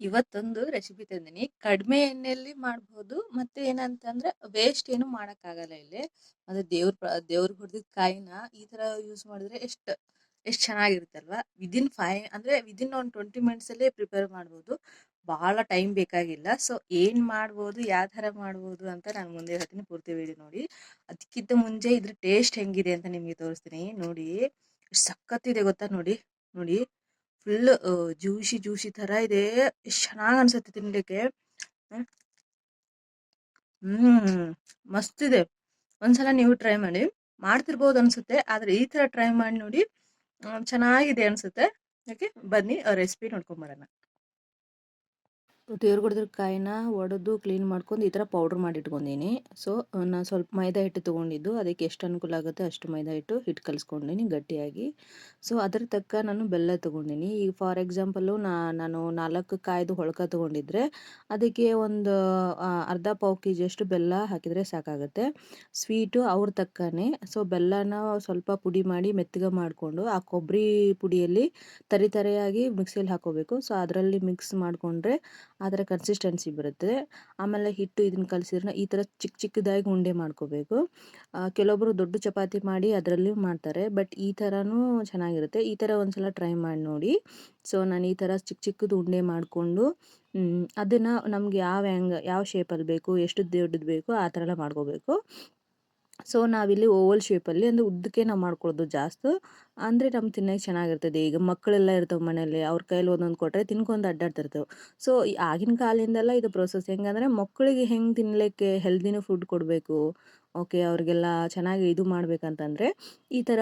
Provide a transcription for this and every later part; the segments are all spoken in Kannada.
ಇವತ್ತೊಂದು ರೆಸಿಪಿ ತಂದಿನಿ. ಕಡಿಮೆ ಎಣ್ಣೆಯಲ್ಲಿ ಮಾಡ್ಬೋದು. ಮತ್ತೆ ಏನಂತಂದ್ರೆ ವೇಸ್ಟ್ ಏನು ಮಾಡಕ್ಕಾಗಲ್ಲ ಇಲ್ಲಿ. ಅದು ದೇವ್ರಿಗೆ ಹೊಡೆದಿದ್ದ ಕಾಯಿನ ಈ ತರ ಯೂಸ್ ಮಾಡಿದ್ರೆ ಎಷ್ಟ್ ಚೆನ್ನಾಗಿರುತ್ತಲ್ವಾ. ವಿದಿನ್ ಒಂದು 20 ಮಿನಿಟ್ಸ್ ಅಲ್ಲೇ ಪ್ರಿಪೇರ್ ಮಾಡ್ಬೋದು. ಬಹಳ ಟೈಮ್ ಬೇಕಾಗಿಲ್ಲ. ಸೊ ಏನ್ ಮಾಡ್ಬೋದು, ಯಾವ ತರ ಮಾಡ್ಬೋದು ಅಂತ ನಾನು ಮುಂದೆ ಹೇಳ್ತೀನಿ. ಪೂರ್ತಿ ವಿಡಿಯೋ ನೋಡಿ. ಅದಕ್ಕಿಂತ ಮುಂಚೆ ಇದ್ರ ಟೇಸ್ಟ್ ಹೆಂಗಿದೆ ಅಂತ ನಿಮ್ಗೆ ತೋರಿಸ್ತೀನಿ. ನೋಡಿ ಎಷ್ಟ್ ಸಖತ್ತಿದೆ ಗೊತ್ತಾ. ನೋಡಿ ನೋಡಿ ಫುಲ್ ಜ್ಯೂಸಿ ಜ್ಯೂಸಿ ತರ ಇದೆ. ಎಷ್ಟ್ ಚೆನ್ನಾಗ್ ಅನ್ಸುತ್ತೆ ತಿನ್ಲಿಕ್ಕೆ. ಹ್ಮ್ ಹ್ಮ್, ಮಸ್ತ್ ಇದೆ. ಒಂದ್ಸಲ ನೀವು ಟ್ರೈ ಮಾಡಿ. ಮಾಡ್ತಿರ್ಬೋದು ಅನ್ಸುತ್ತೆ, ಆದ್ರೆ ಈ ತರ ಟ್ರೈ ಮಾಡಿ ನೋಡಿ. ಚೆನ್ನಾಗಿದೆ ಅನ್ಸುತ್ತೆ. ಓಕೆ, ಬನ್ನಿ ರೆಸಿಪಿ ನೋಡ್ಕೊಂಡ್ ಬರೋಣ. ದೇವ್ರ ಹೊಡೆದ್ರ ಕಾಯಿನ ಒಡೆದು ಕ್ಲೀನ್ ಮಾಡ್ಕೊಂಡು ಈ ಥರ ಪೌಡ್ರ್ ಮಾಡಿ ಇಟ್ಕೊಂಡೀನಿ. ಸೊ ನಾನು ಸ್ವಲ್ಪ ಮೈದಾ ಹಿಟ್ಟು ತೊಗೊಂಡಿದ್ದು, ಅದಕ್ಕೆ ಎಷ್ಟು ಅನುಕೂಲ ಆಗುತ್ತೆ ಅಷ್ಟು ಮೈದಾ ಹಿಟ್ಟು ಕಲಿಸ್ಕೊಂಡೀನಿ ಗಟ್ಟಿಯಾಗಿ. ಸೊ ಅದ್ರ ತಕ್ಕ ನಾನು ಬೆಲ್ಲ ತೊಗೊಂಡಿನಿ. ಈಗ ಫಾರ್ ಎಕ್ಸಾಂಪಲು ನಾನು 4 ಕಾಯ್ದು ಹೊಳ್ಕ ತೊಗೊಂಡಿದ್ರೆ ಅದಕ್ಕೆ ಒಂದು ಅರ್ಧ ಪಾವು ಕೆಜಿ ಅಷ್ಟು ಬೆಲ್ಲ ಹಾಕಿದರೆ ಸಾಕಾಗುತ್ತೆ. ಸ್ವೀಟು ಅವ್ರ ತಕ್ಕನೇ. ಸೊ ಬೆಲ್ಲನ ಸ್ವಲ್ಪ ಪುಡಿ ಮಾಡಿ ಮೆತ್ತಗೆ ಮಾಡಿಕೊಂಡು ಆ ಕೊಬ್ಬರಿ ಪುಡಿಯಲ್ಲಿ ತರಿಯಾಗಿ ಮಿಕ್ಸಿಯಲ್ಲಿ ಹಾಕೋಬೇಕು. ಸೊ ಅದರಲ್ಲಿ ಮಿಕ್ಸ್ ಮಾಡಿಕೊಂಡ್ರೆ ಆ ಥರ ಕನ್ಸಿಸ್ಟೆನ್ಸಿ ಬರುತ್ತೆ. ಆಮೇಲೆ ಹಿಟ್ಟು ಇದನ್ನ ಕಲಸಿದ್ರೆ ಈ ಥರ ಚಿಕ್ಕದಾಗಿ ಉಂಡೆ ಮಾಡ್ಕೋಬೇಕು. ಕೆಲವೊಬ್ಬರು ದೊಡ್ಡ ಚಪಾತಿ ಮಾಡಿ ಅದರಲ್ಲಿ ಮಾಡ್ತಾರೆ, ಬಟ್ ಈ ಥರನೂ ಚೆನ್ನಾಗಿರುತ್ತೆ. ಈ ಥರ ಒಂದ್ಸಲ ಟ್ರೈ ಮಾಡಿ ನೋಡಿ. ಸೊ ನಾನು ಈ ಥರ ಚಿಕ್ಕದು ಉಂಡೆ ಮಾಡಿಕೊಂಡು ಅದನ್ನು ನಮ್ಗೆ ಯಾವ ಶೇಪಲ್ಲಿ ಬೇಕು, ಎಷ್ಟು ದೊಡ್ಡದು ಬೇಕು ಆ ಥರ ಎಲ್ಲ ಮಾಡ್ಕೋಬೇಕು. ಸೊ ನಾವಿಲ್ಲಿ ಓವಲ್ ಶೇಪಲ್ಲಿ ಅಂದರೆ ಉದ್ದಕ್ಕೆ ನಾವು ಮಾಡ್ಕೊಳ್ಳೋದು ಜಾಸ್ತಿ. ಅಂದರೆ ನಮ್ಗೆ ತಿನ್ನೋಕೆ ಚೆನ್ನಾಗಿರ್ತದೆ. ಈಗ ಮಕ್ಕಳೆಲ್ಲ ಇರ್ತವೆ ಮನೇಲಿ, ಅವ್ರ ಕೈಯಲ್ಲಿ ಒಂದೊಂದು ಕೊಟ್ಟರೆ ತಿನ್ಕೊಂಡು ಅಡ್ಡಾಡ್ತಿರ್ತವೆ. ಸೊ ಆಗಿನ ಕಾಲದಿಂದೆಲ್ಲ ಇದು ಪ್ರೊಸೆಸ್. ಹೆಂಗಂದರೆ ಮಕ್ಕಳಿಗೆ ಹೆಂಗೆ ತಿನ್ನಲಿಕ್ಕೆ ಹೆಲ್ದಿನೂ ಫುಡ್ ಕೊಡಬೇಕು, ಓಕೆ, ಅವ್ರಿಗೆಲ್ಲ ಚೆನ್ನಾಗಿ ಇದು ಮಾಡ್ಬೇಕಂತಂದರೆ ಈ ಥರ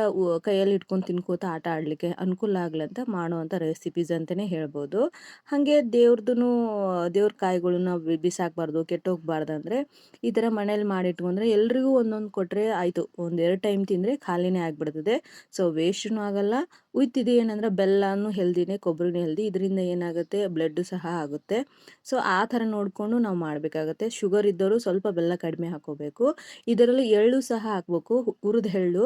ಕೈಯಲ್ಲಿ ಇಟ್ಕೊಂಡು ತಿನ್ಕೋತ ಆಟ ಆಡಲಿಕ್ಕೆ ಅನುಕೂಲ ಆಗಲಿ ಅಂತ ಮಾಡುವಂಥ ರೆಸಿಪೀಸ್ ಅಂತಲೇ ಹೇಳ್ಬೋದು. ಹಾಗೆ ದೇವ್ರ ಕಾಯಿಗಳನ್ನ ಬಿಸಾಕಬಾರ್ದು, ಕೆಟ್ಟೋಗ್ಬಾರ್ದು ಅಂದರೆ ಈ ಥರ ಮನೇಲಿ ಮಾಡಿಟ್ಕೊಂಡ್ರೆ ಎಲ್ರಿಗೂ ಒಂದೊಂದು ಕೊಟ್ಟರೆ ಆಯಿತು. 1-2 ಟೈಮ್ ತಿಂದರೆ ಖಾಲಿನೇ ಆಗಿಬಿಡ್ತದೆ. ಸೊ ವೇಸ್ಟೂ ಆಗಲ್ಲ. ಉಯ್ತಿದ್ದು ಏನಂದ್ರೆ ಬೆಲ್ಲನೂ ಹೆಲ್ದಿನೇ, ಕೊಬ್ಬರಿನೂ ಹೆಲ್ದಿ. ಇದರಿಂದ ಏನಾಗುತ್ತೆ, ಬ್ಲಡ್ ಸಹ ಆಗುತ್ತೆ. ಸೊ ಆ ಥರ ನೋಡಿಕೊಂಡು ನಾವು ಮಾಡಬೇಕಾಗತ್ತೆ. ಶುಗರ್ ಇದ್ದವರು ಸ್ವಲ್ಪ ಬೆಲ್ಲ ಕಡಿಮೆ ಹಾಕೋಬೇಕು. ಇದರಲ್ಲಿ ಎಳ್ಳು ಸಹ ಹಾಕಬೇಕು, ಹುರಿದ ಎಳ್ಳು.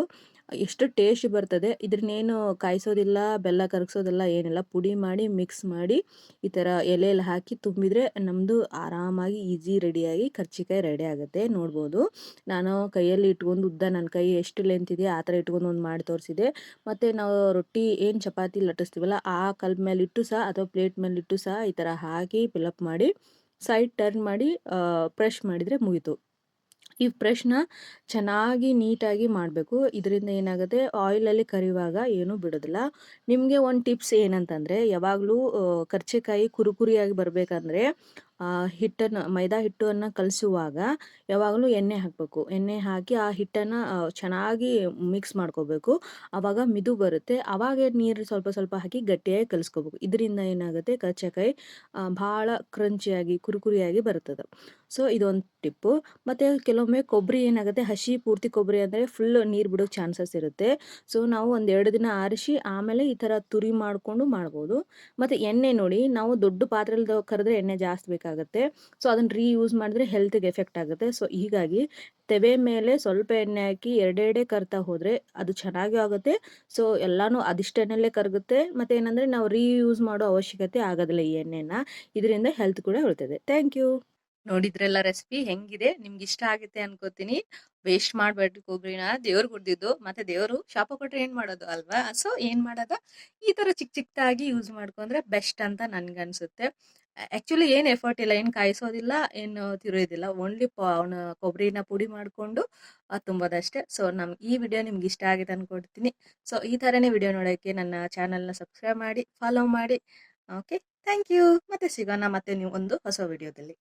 ಎಷ್ಟು ಟೇಸ್ಟ್ ಬರ್ತದೆ. ಇದನ್ನೇನು ಕಾಯಿಸೋದಿಲ್ಲ, ಬೆಲ್ಲ ಕರಗಿಸೋದಿಲ್ಲ, ಏನಿಲ್ಲ. ಪುಡಿ ಮಾಡಿ ಮಿಕ್ಸ್ ಮಾಡಿ ಈ ಥರ ಎಲೆಯಲ್ಲಿ ಹಾಕಿ ತುಂಬಿದರೆ ನಮ್ಮದು ಆರಾಮಾಗಿ ಈಸಿ ರೆಡಿಯಾಗಿ ಕರ್ಜಿಕಾಯಿ ರೆಡಿ ಆಗುತ್ತೆ. ನೋಡ್ಬೋದು, ನಾನು ಕೈಯಲ್ಲಿ ಇಟ್ಕೊಂಡು ನನ್ನ ಕೈ ಎಷ್ಟು ಲೆಂತ್ ಇದೆ ಆ ಥರ ಇಟ್ಕೊಂಡು ಒಂದು ಮಾಡಿ ತೋರಿಸಿದೆ. ಮತ್ತು ನಾವು ರೊಟ್ಟಿ ಏನು ಚಪಾತಿ ಲಟ್ಟಿಸ್ತೀವಲ್ಲ ಆ ಕಲ್ ಮೇಲಿಟ್ಟು ಸಹ ಅಥವಾ ಪ್ಲೇಟ್ ಮೇಲಿಟ್ಟು ಸಹ ಈ ಥರ ಹಾಕಿ ಫಿಲಪ್ ಮಾಡಿ ಸೈಡ್ ಟರ್ನ್ ಮಾಡಿ ಪ್ರೆಶ್ ಮಾಡಿದರೆ ಮುಗೀತು. ಈ ಪ್ರೆಶ್ನ ಚೆನ್ನಾಗಿ ನೀಟಾಗಿ ಮಾಡಬೇಕು. ಇದರಿಂದ ಏನಾಗುತ್ತೆ, ಆಯಿಲಲ್ಲಿ ಕರಿಯುವಾಗ ಏನೂ ಬಿಡೋದಿಲ್ಲ. ನಿಮಗೆ ಒಂದು ಟಿಪ್ಸ್ ಏನಂತಂದರೆ, ಯಾವಾಗಲೂ ಕರ್ಜಿಕಾಯಿ ಕುರುಕುರಿಯಾಗಿ ಬರಬೇಕಂದ್ರೆ ಮೈದಾ ಹಿಟ್ಟನ್ನು ಕಲಿಸುವಾಗ ಯಾವಾಗಲೂ ಎಣ್ಣೆ ಹಾಕಬೇಕು. ಎಣ್ಣೆ ಹಾಕಿ ಆ ಹಿಟ್ಟನ್ನು ಚೆನ್ನಾಗಿ ಮಿಕ್ಸ್ ಮಾಡ್ಕೋಬೇಕು. ಆವಾಗ ಮಿದು ಬರುತ್ತೆ. ಆವಾಗ ನೀರು ಸ್ವಲ್ಪ ಸ್ವಲ್ಪ ಹಾಕಿ ಗಟ್ಟಿಯಾಗಿ ಕಲಿಸ್ಕೋಬೇಕು. ಇದರಿಂದ ಏನಾಗುತ್ತೆ, ಕರ್ಜಿಕಾಯಿ ಭಾಳ ಕ್ರಂಚಿಯಾಗಿ ಕುರುಕುರಿಯಾಗಿ ಬರ್ತದೆ. ಸೊ ಇದೊಂದು ಟಿಪ್ಪು. ಮತ್ತು ಕೆಲವೊಮ್ಮೆ ಕೊಬ್ಬರಿ ಏನಾಗುತ್ತೆ, ಪೂರ್ತಿ ಕೊಬ್ಬರಿ ಅಂದರೆ ಫುಲ್ ನೀರು ಬಿಡೋ ಚಾನ್ಸಸ್ ಇರುತ್ತೆ. ಸೊ ನಾವು 1-2 ದಿನ ಆರಿಸಿ ಆಮೇಲೆ ಈ ಥರ ತುರಿ ಮಾಡಿಕೊಂಡು ಮಾಡ್ಬೋದು. ಮತ್ತು ಎಣ್ಣೆ ನೋಡಿ, ನಾವು ದೊಡ್ಡ ಪಾತ್ರೆಯಲ್ಲಿ ಕರೆದ್ರೆ ಎಣ್ಣೆ ಜಾಸ್ತಿ ಬೇಕಾಗುತ್ತೆ. ಸೊ ಅದನ್ನು ರೀಯೂಸ್ ಮಾಡಿದ್ರೆ ಹೆಲ್ತ್ಗೆ ಎಫೆಕ್ಟ್ ಆಗುತ್ತೆ. ಸೊ ಹೀಗಾಗಿ ತೆವೆ ಮೇಲೆ ಸ್ವಲ್ಪ ಎಣ್ಣೆ ಹಾಕಿ ಎರಡೆರಡೇ ಕರ್ತಾ ಹೋದರೆ ಅದು ಚೆನ್ನಾಗಿ ಆಗುತ್ತೆ. ಸೊ ಎಲ್ಲನೂ ಅದಿಷ್ಟೆಣ್ಣೆಲ್ಲೇ ಕರಗುತ್ತೆ. ಮತ್ತು ಏನಂದರೆ ನಾವು ರೀಯೂಸ್ ಮಾಡೋ ಅವಶ್ಯಕತೆ ಆಗೋದಿಲ್ಲ ಈ ಎಣ್ಣೆನ. ಇದರಿಂದ ಹೆಲ್ತ್ ಕೂಡ ಉಳಿತದೆ. Thank you. ನೋಡಿದ್ರೆಲ್ಲ ರೆಸಿಪಿ ಹೆಂಗಿದೆ, ನಿಮ್ಗೆ ಇಷ್ಟ ಆಗುತ್ತೆ ಅನ್ಕೋತೀನಿ. ವೇಸ್ಟ್ ಮಾಡ್ಬೇಡ್ರಿ ಕೊಬ್ಬರಿನ. ದೇವ್ರಿಗೆ ಹೊಡೆದಿದ್ದು, ಮತ್ತೆ ದೇವರು ಶಾಪ ಕೊಟ್ರೆ ಏನ್ ಮಾಡೋದು ಅಲ್ವಾ. ಸೊ ಏನ್ ಮಾಡೋದ, ಈ ತರ ಚಿಕ್ಕದಾಗಿ ಯೂಸ್ ಮಾಡ್ಕೊಂಡ್ರೆ ಬೆಸ್ಟ್ ಅಂತ ನನ್ಗನ್ಸುತ್ತೆ. ಆಕ್ಚುಲಿ ಏನ್ ಎಫರ್ಟ್ ಇಲ್ಲ, ಏನ್ ಕಾಯಿಸೋದಿಲ್ಲ, ಏನು ತಿರುಯೋದಿಲ್ಲ. ಓನ್ಲಿ ಕೊಬ್ಬರಿನ ಪುಡಿ ಮಾಡ್ಕೊಂಡು ತುಂಬೋದಷ್ಟೇ. ಸೊ ಈ ವಿಡಿಯೋ ನಿಮ್ಗೆ ಇಷ್ಟ ಆಗಿದೆ ಅನ್ಕೊಡ್ತೀನಿ. ಸೊ ಈ ತರನೇ ವಿಡಿಯೋ ನೋಡೋಕೆ ನನ್ನ ಚಾನಲ್ನ ಸಬ್ಸ್ಕ್ರೈಬ್ ಮಾಡಿ, ಫಾಲೋ ಮಾಡಿ. Okay, thank you. ಮತ್ತೆ ಸಿಗೋಣ ಮತ್ತೆ ನೀವು ಒಂದು ಹೊಸ ವಿಡಿಯೋದಲ್ಲಿ.